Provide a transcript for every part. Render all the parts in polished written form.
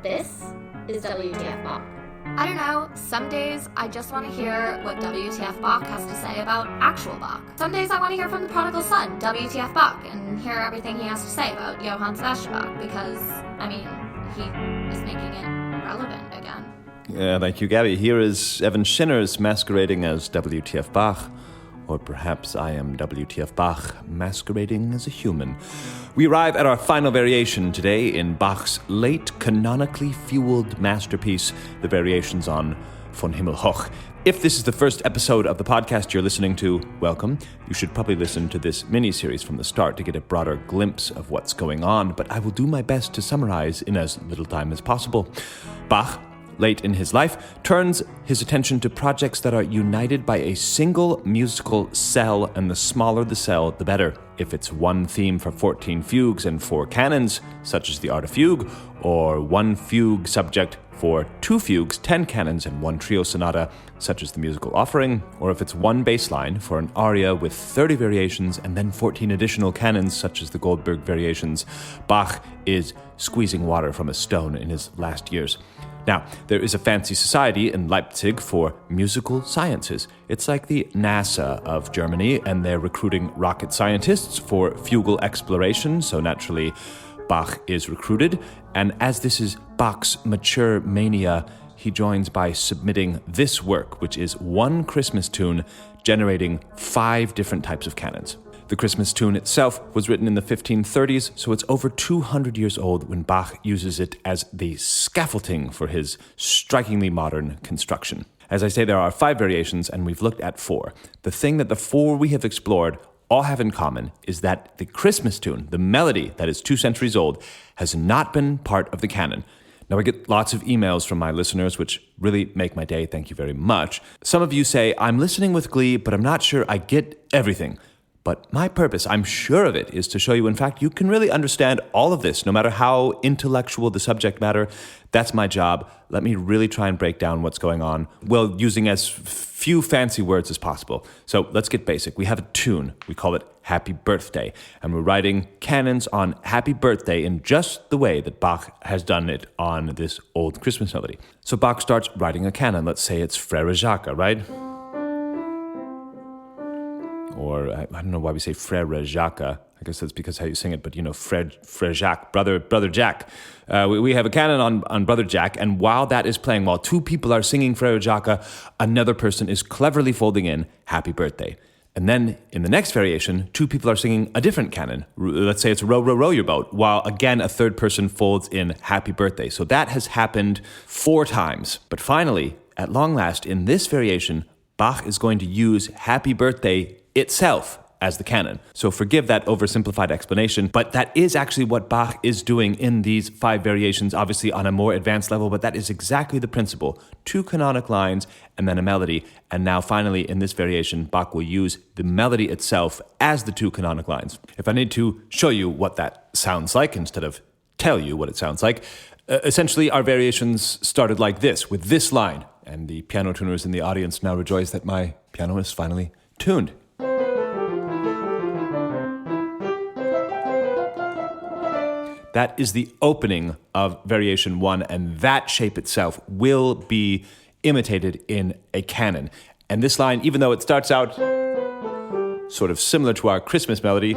This is W.T.F. Bach. I don't know, some days I just want to hear what W.T.F. Bach has to say about actual Bach. Some days I want to hear from the prodigal son, W.T.F. Bach, and hear everything he has to say about Johann Sebastian Bach, because, he is making it relevant again. Yeah, thank you, Gabby. Here is Evan Schinners masquerading as W.T.F. Bach. Or perhaps I am W.T.F. Bach masquerading as a human. We arrive at our final variation today in Bach's late canonically fueled masterpiece, the variations on Von Himmel hoch. If this is the first episode of the podcast you're listening to, welcome. You should probably listen to this mini-series from the start to get a broader glimpse of what's going on, but I will do my best to summarize in as little time as possible. Bach, late in his life, turns his attention to projects that are united by a single musical cell, and the smaller the cell, the better. If it's one theme for 14 fugues and 4 canons, such as the Art of Fugue, or one fugue subject for 2 fugues, 10 canons, and 1 trio sonata, such as the Musical Offering, or if it's one bass line for an aria with 30 variations and then 14 additional canons, such as the Goldberg variations, Bach is squeezing water from a stone in his last years. Now, there is a fancy society in Leipzig for musical sciences. It's like the NASA of Germany, and they're recruiting rocket scientists for fugal exploration, so naturally Bach is recruited. And as this is Bach's mature mania, he joins by submitting this work, which is one Christmas tune generating 5 different types of canons. The Christmas tune itself was written in the 1530s, so it's over 200 years old when Bach uses it as the scaffolding for his strikingly modern construction. As I say, there are 5 variations, and we've looked at 4. The thing that the 4 we have explored all have in common is that the Christmas tune, the melody that is 2 centuries old, has not been part of the canon. Now, I get lots of emails from my listeners, which really make my day. Thank you very much. Some of you say, I'm listening with glee, but I'm not sure I get everything. But my purpose, I'm sure of it, is to show you, in fact, you can really understand all of this, no matter how intellectual the subject matter. That's my job. Let me really try and break down what's going on, while using as few fancy words as possible. So let's get basic. We have a tune. We call it Happy Birthday. And we're writing canons on Happy Birthday in just the way that Bach has done it on this old Christmas melody. So Bach starts writing a canon. Let's say it's Frère Jacques, right? Or I don't know why we say Frère Jacques. I guess that's because how you sing it, but Frère Jacques, Brother Jack. We have a canon on Brother Jack, and while that is playing, while 2 people are singing Frère Jacques, another person is cleverly folding in Happy Birthday. And then in the next variation, 2 people are singing a different canon. Let's say it's Row, Row, Row Your Boat, while again a third person folds in Happy Birthday. So that has happened 4 times. But finally, at long last, in this variation, Bach is going to use Happy Birthday itself as the canon. So forgive that oversimplified explanation, but that is actually what Bach is doing in these 5 variations, obviously on a more advanced level, but that is exactly the principle. 2 canonic lines and then a melody. And now finally in this variation, Bach will use the melody itself as the 2 canonic lines. If I need to show you what that sounds like instead of tell you what it sounds like, essentially our variations started like this, with this line. And the piano tuners in the audience now rejoice that my piano is finally tuned. That is the opening of variation 1, and that shape itself will be imitated in a canon. And this line, even though it starts out sort of similar to our Christmas melody,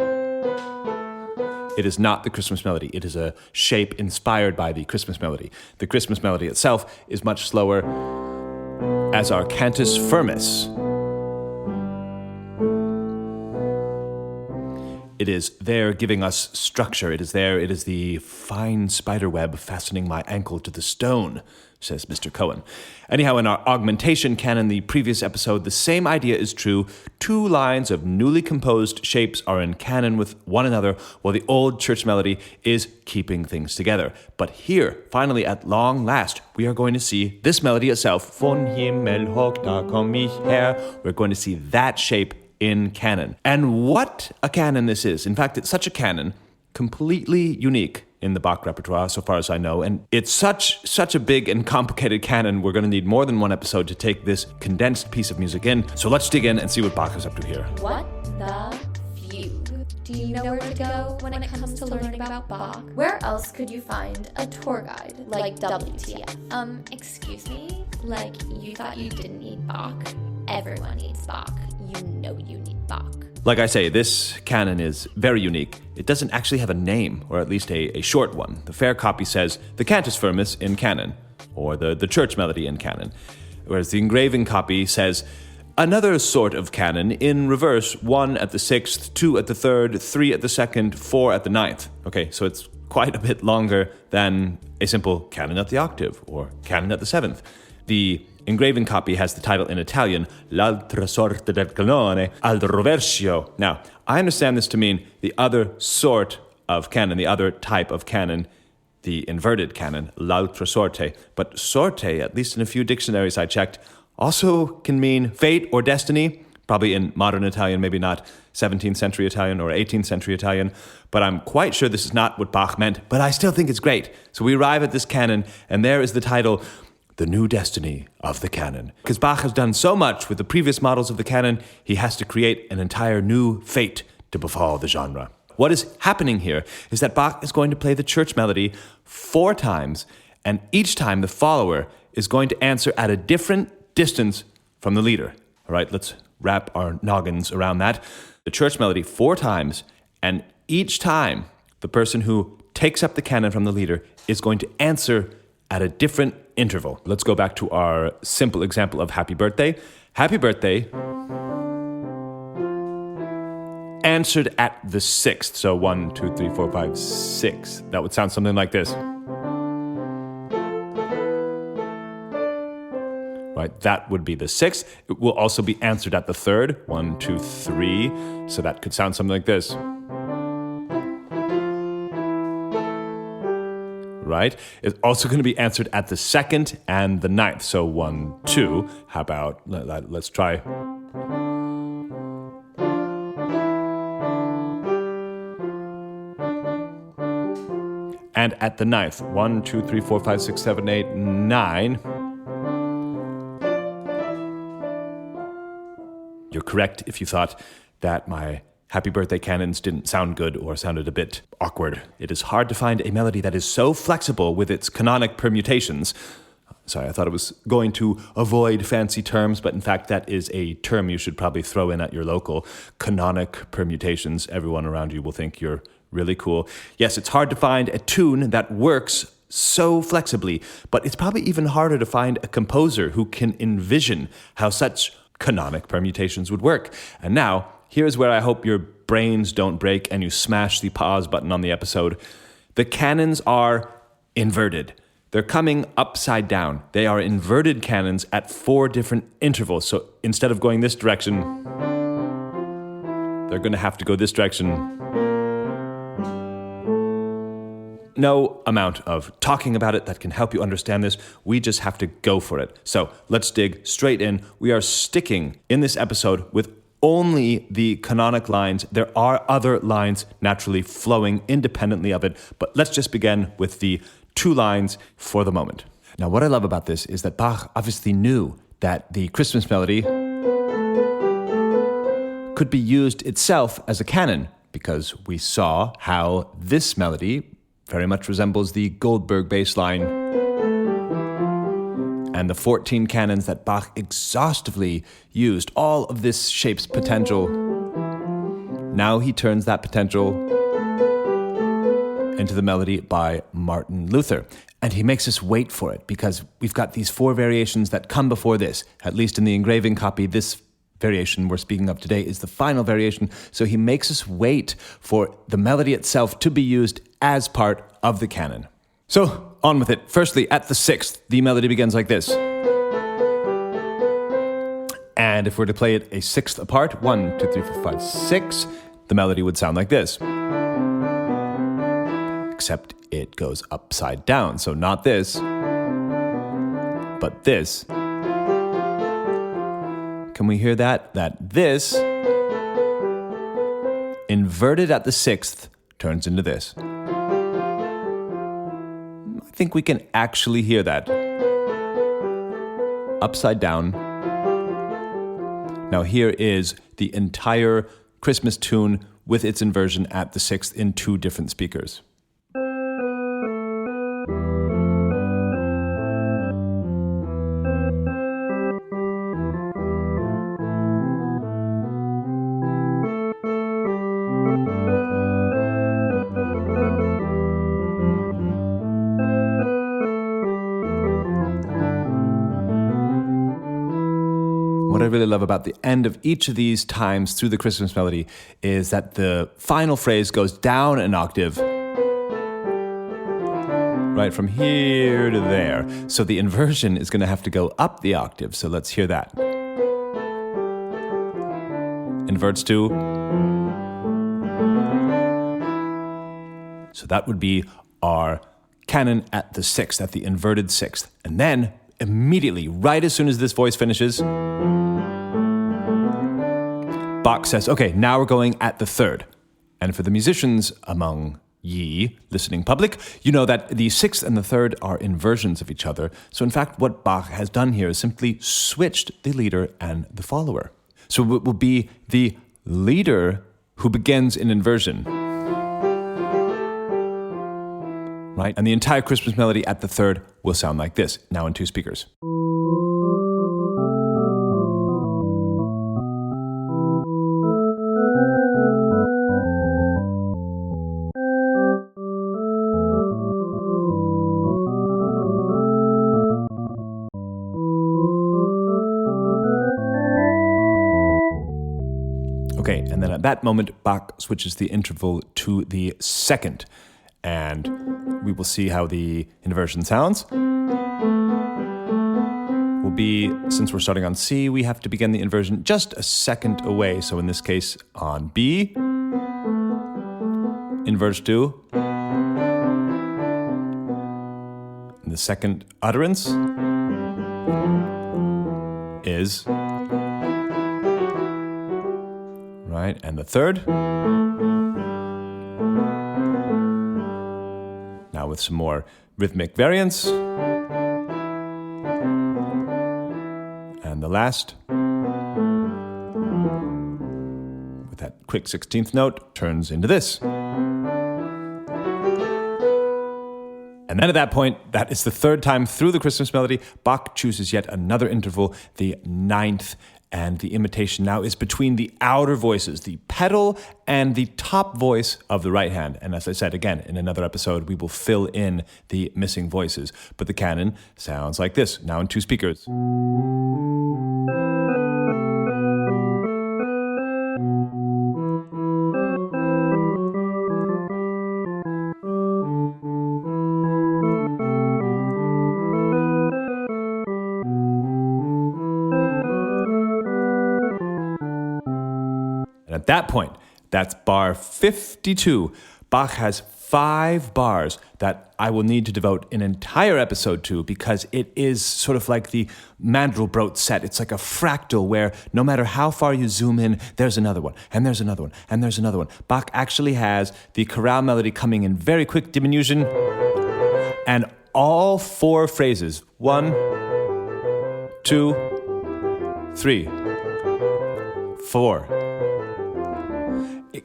it is not the Christmas melody. It is a shape inspired by the Christmas melody. The Christmas melody itself is much slower as our cantus firmus. It is there giving us structure. It is there. It is the fine spider web fastening my ankle to the stone, says Mr. Cohen. Anyhow, in our augmentation canon, the previous episode, the same idea is true. 2 lines of newly composed shapes are in canon with one another, while the old church melody is keeping things together. But here, finally, at long last, we are going to see this melody itself. Von Himmel hoch, da komm ich her. We're going to see that shape in canon. And what a canon this is. In fact, it's such a canon, completely unique in the Bach repertoire, so far as I know. And it's such a big and complicated canon, we're going to need more than one episode to take this condensed piece of music in. So let's dig in and see what Bach is up to here. What the fugue? Do you know where to go when it comes to learning about Bach? Where else could you find a tour guide Like WTF. Excuse me? Like, you thought you didn't need Bach? Everyone needs Bach. You know you need Bach. Like I say, this canon is very unique. It doesn't actually have a name, or at least a short one. The fair copy says the Cantus Firmus in canon, or the church melody in canon, whereas the engraving copy says another sort of canon in reverse, 1 at the 6th, 2 at the 3rd, 3 at the 2nd, 4 at the 9th. Okay, so it's quite a bit longer than a simple canon at the octave or canon at the 7th. The engraving copy has the title in Italian, L'altra sorte del canone al rovescio. Now, I understand this to mean the other sort of canon, the other type of canon, the inverted canon, l'altra sorte. But sorte, at least in a few dictionaries I checked, also can mean fate or destiny, probably in modern Italian, maybe not 17th century Italian or 18th century Italian, but I'm quite sure this is not what Bach meant, but I still think it's great. So we arrive at this canon, and there is the title, The New Destiny of the Canon. Because Bach has done so much with the previous models of the canon, he has to create an entire new fate to befall the genre. What is happening here is that Bach is going to play the church melody 4 times, and each time the follower is going to answer at a different distance from the leader. All right, let's wrap our noggins around that. The church melody 4 times, and each time the person who takes up the canon from the leader is going to answer at a different interval. Let's go back to our simple example of Happy Birthday. Happy Birthday answered at the 6th. So 1, 2, 3, 4, 5, 6. That would sound something like this. Right, that would be the 6th. It will also be answered at the 3rd. 1, 2, 3. So that could sound something like this. Right? It's also going to be answered at the 2nd and the 9th. So 1, 2. How about, let's try. And at the 9th. 1, 2, 3, 4, 5, 6, 7, 8, 9. You're correct if you thought that my Happy Birthday canons didn't sound good or sounded a bit awkward. It is hard to find a melody that is so flexible with its canonic permutations. Sorry, I thought it was going to avoid fancy terms, but in fact that is a term you should probably throw in at your local. Canonic permutations. Everyone around you will think you're really cool. Yes, it's hard to find a tune that works so flexibly, but it's probably even harder to find a composer who can envision how such canonic permutations would work. And now, here's where I hope your brains don't break and you smash the pause button on the episode. The canons are inverted. They're coming upside down. They are inverted canons at 4 different intervals. So instead of going this direction, they're going to have to go this direction. No amount of talking about it that can help you understand this. We just have to go for it. So let's dig straight in. We are sticking in this episode with only the canonic lines. There are other lines naturally flowing independently of it, but let's just begin with the 2 lines for the moment. Now, what I love about this is that Bach obviously knew that the Christmas melody could be used itself as a canon, because we saw how this melody very much resembles the Goldberg bass line and the 14 canons that Bach exhaustively used. All of this shapes potential. Now he turns that potential into the melody by Martin Luther. And he makes us wait for it, because we've got these 4 variations that come before this. At least in the engraving copy, this variation we're speaking of today is the final variation. So he makes us wait for the melody itself to be used as part of the canon. So on with it. Firstly, at the 6th, the melody begins like this. And if we're to play it a 6th apart, 1, 2, 3, 4, 5, 6, the melody would sound like this. Except it goes upside down. So not this, but this. Can we hear that? That this, inverted at the 6th, turns into this. I think we can actually hear that. Upside down. Now here is the entire Christmas tune with its inversion at the sixth in two different speakers. What I really love about the end of each of these times through the Christmas melody is that the final phrase goes down an octave, right from here to there. So the inversion is going to have to go up the octave. So let's hear that. Inverts to. So that would be our canon at the sixth, at the inverted sixth. And then immediately, right as soon as this voice finishes, Bach says, okay, now we're going at the third. And for the musicians among ye, listening public, you know that the sixth and the third are inversions of each other. So in fact, what Bach has done here is simply switched the leader and the follower. So it will be the leader who begins in inversion, right? And the entire Christmas melody at the third will sound like this, now in two speakers. Okay, and then at that moment, Bach switches the interval to the second. And we will see how the inversion sounds. Will be, since we're starting on C, we have to begin the inversion just a second away. So in this case, on B, inverse 2. And the second utterance is, right, and the third. Now with some more rhythmic variants. And the last, with that quick 16th note, turns into this. And then at that point, that is the third time through the Christmas melody, Bach chooses yet another interval, the ninth, and the imitation now is between the outer voices, the pedal and the top voice of the right hand. And as I said, again, in another episode, we will fill in the missing voices. But the canon sounds like this, now in two speakers. At that point, that's bar 52. Bach has 5 bars that I will need to devote an entire episode to because it is sort of like the Mandelbrot set. It's like a fractal where no matter how far you zoom in, there's another one, and there's another one, and there's another one. Bach actually has the chorale melody coming in very quick diminution, and all 4 phrases, 1, 2, 3, 4.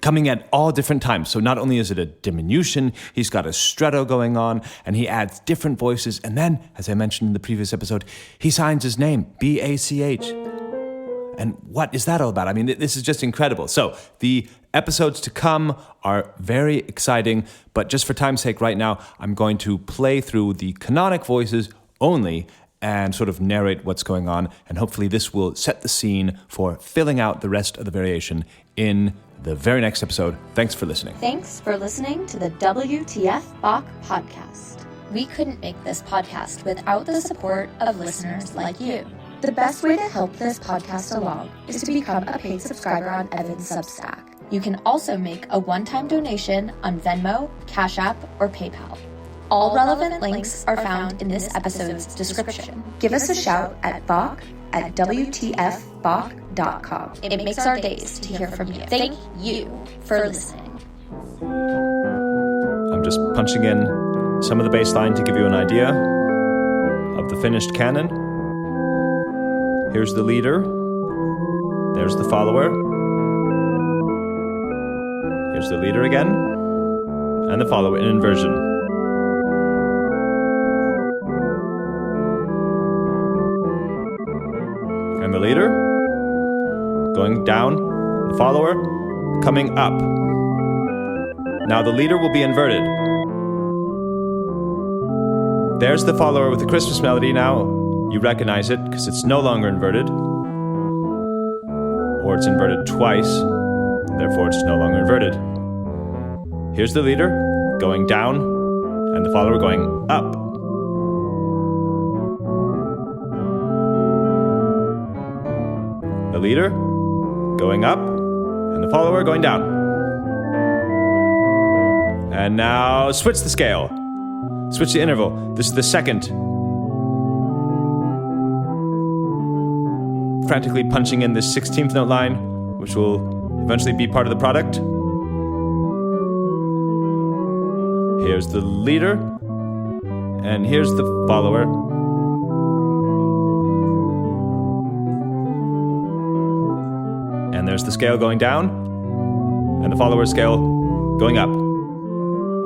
Coming at all different times. So not only is it a diminution, he's got a stretto going on, and he adds different voices. And then, as I mentioned in the previous episode, he signs his name, B-A-C-H. And what is that all about? I mean, this is just incredible. So the episodes to come are very exciting, but just for time's sake right now, I'm going to play through the canonic voices only and sort of narrate what's going on. And hopefully this will set the scene for filling out the rest of the variation in the very next episode. Thanks for listening. Thanks for listening to the W.T.F. Bach podcast. We couldn't make this podcast without the support of listeners like you. The best way to help this podcast along is to become a paid subscriber on Evan's Substack. You can also make a one-time donation on Venmo, Cash App, or PayPal. All relevant links are found in this episode's description. Give us a shout at Bach@WTFBach.com. It makes our days to hear from you. Thank you for listening. I'm just punching in some of the bass line to give you an idea of the finished canon. Here's the leader. There's the follower. Here's the leader again, and the follower in inversion. And the leader going down, the follower coming up. Now the leader will be inverted. There's the follower with the Christmas melody. Now you recognize it because it's no longer inverted, or it's inverted twice, therefore it's no longer inverted. Here's the leader going down and the follower going up. The leader going up and the follower going down. And now switch the scale. Switch the interval. This is the second. Frantically punching in this 16th note line, which will eventually be part of the product. Here's the leader, and here's the follower. And there's the scale going down, and the follower scale going up.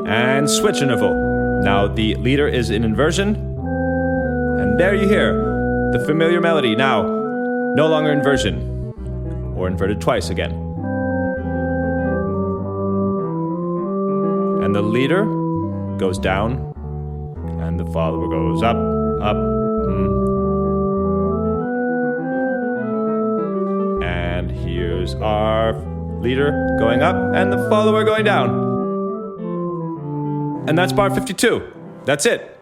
And switch interval. Now the leader is in inversion, and there you hear the familiar melody. Now, no longer inversion, or inverted twice again. And the leader goes down, and the follower goes up, up. And here's our leader going up, and the follower going down. And that's bar 52. That's it.